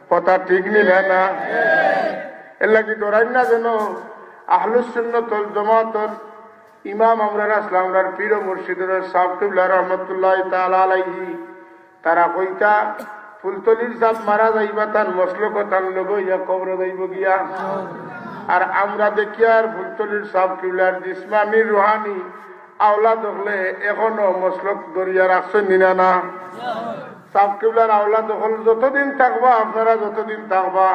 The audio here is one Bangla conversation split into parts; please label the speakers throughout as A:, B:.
A: কথা ঠিক নিলে না এর লাগি ডরাই না যেন আহলুস সুন্নাত ওয়াল জামাতের ইমাম আমরা আসলামরার পীর ও মুর্শিদের সাহেব কিবলা রহমাতুল্লাহ তাআলা আলাইহি তারা কইতা ফুলতলির সাপ মারা যাইবা তার মসলক তার লোক ইয়া কবর যাইব গিয়া আর আমরা দেখি আর ফুলতলির সাহেব কিবলার জিসমানি রুহানি আওলাদ হলে এখনো মসলক দরিয়া রাখছেন নিনা না সাহেব কিবলার আওলাদ হল যতদিন থাকবা আপনারা যতদিন থাকবা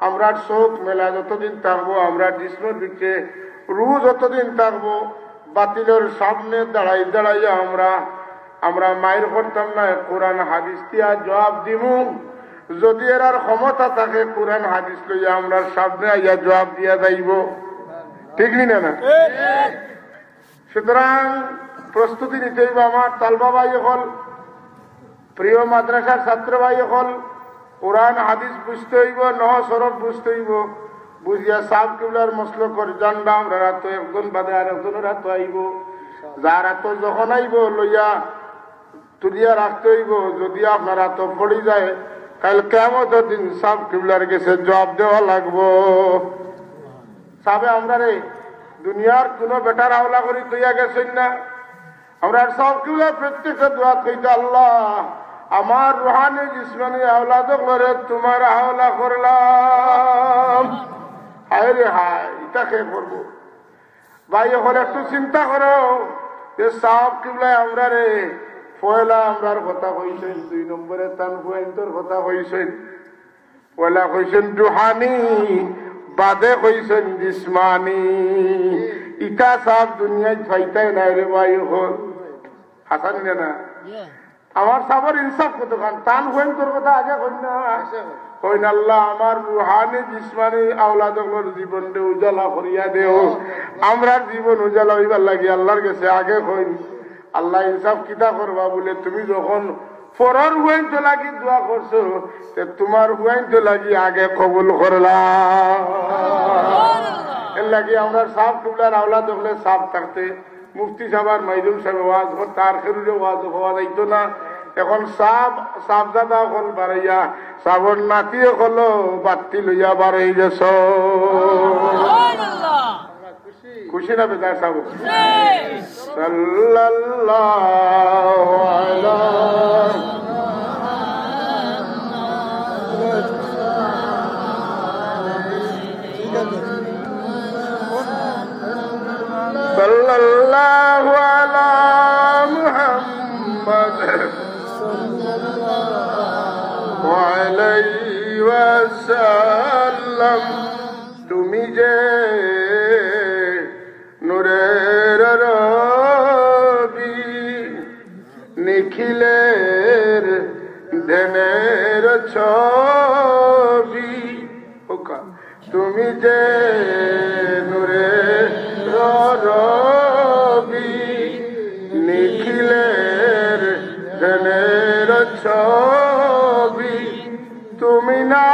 A: আমরা চোখ মেলা যতদিন থাকবো আমরা জিসমের দিকে রু যতদিন থাকবো বাতিলের সামনে দাঁড়াই দাঁড়াইয়া আমরা মায়ের করতাম না কোরআন হাদিস দিয়া জবাব দিমু যদি এর ক্ষমতা থাকে কোরআন হাদিস লইয়া আমরা সামনে আইয়া জবাব দিয়া যাইব ঠিক না না সুতরাং প্রস্তুতি নিতে হইব আমার তালবা ভাই হল প্রিয় মাদ্রাসার ছাত্র ভাই হল কোরআন হাদিস বুঝতে হইব নহ সরব বুঝতে হইব বুঝিয়া সাহেব কিবলার মসলকর জানবা আমরা তো একজন বাদে আর একজনের হাত আইব যার হাত যখন আইব লইয়া তুলিয়া রাখতে হইব যদি আপনার হাত পড়ে যায় কাল কিয়ামতের দিন সাহেব কিবলার কাছে জবাব দেওয়া লাগবো সাহেব আমরা রে দুনিয়ার কোন বেটার হাওলা করি তুইয়া গেছেন না আমরা সাহেব কিবলার প্রত্যেকটা দোয়া কইতে আল্লাহ আমার রুহানি জিসমানি আওলাদ করে তোমার হাওলা করলাম হায় রে হায় এটা কে করবো ভাই এখন একটু চিন্তা করো যে সাহেব কিবলায় আমরা রে পয়লা আমরার কথা কইছেন 2 নম্বরে তান পয়েন্টর কথা কইছেন পয়লা কইছেন রুহানি বাদে কইছেন জিসমানি ইটা সব দুনিয়ায় ফাইতাই নাই রে ভাই হল হাসান না আমার সাবর ইনসাফ কত খান তান হইন তোর কথা আগে কই না কইন আল্লাহ আমার রুহানি জিসমানি আওলাদগুলোর জীবনটা উজালা করিয়া দেও আমরা জীবন উজালা হইবার লাগি আল্লাহর কাছে আগে কইন আল্লাহ ইনসাফ কিতা করবা বলে তুমি যখন ফরর হুয়াইন তো লাগি দোয়া করছো তোমার হুয়াইন তো লাগি আগে কবুল করলাম এর লাগি আমরা সাফ টুকলার আওলাদ হলে সাফ থাকতে মুফতি সাহেব মাইদুল সাহেব ওয়াজ তার খেরুরে ওয়াজ হওয়া যাইতো না এখন সাপ দাদা হল বাড়াইয়া সাবর নাতিয়ে হলো বাতি লইয়া বাড়াই গেছ খুশি না বেদার সাব সাল্লাল্লাহু আলাইহি sallallahu ala muhammad sallallahu alayhi wa sallam তুমি যে নূরের রবি নিখিলের ধ্যানের ছবি তুমি যে নূরের রবি নিখিলের ধ্যানের ছবি তুমি না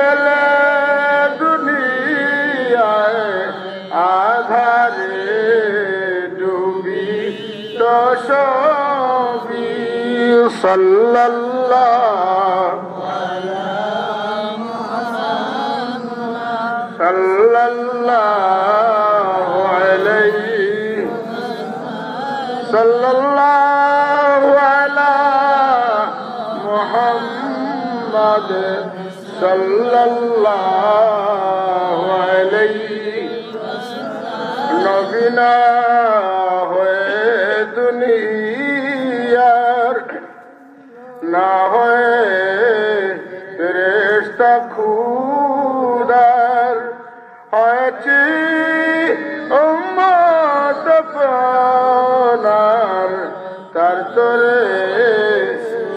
A: এলে দুনিয়ায় আধারে ডুবি তো সবই সাল্লাল্লাহু সাল্লাল্লাহু আলাইহি সাল্লাল্লাহু আলা মুহাম্মাদ সাল্লাল্লাহু আলাইহি নবীনা হয়ে দুনিয়ার না হয়ে ফেরেশতা খুদার হয়েছি উম্মত আপনার তার তোরে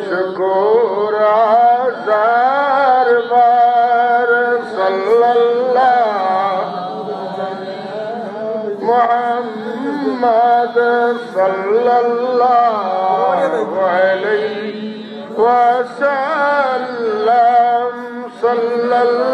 A: শুকর হাজার বার সাল্লাল্লাহু মুহাম্মদ সাল্লাল্লাহু আলাইহি ওয়া সাল্লাম সাল্লাল্লাহু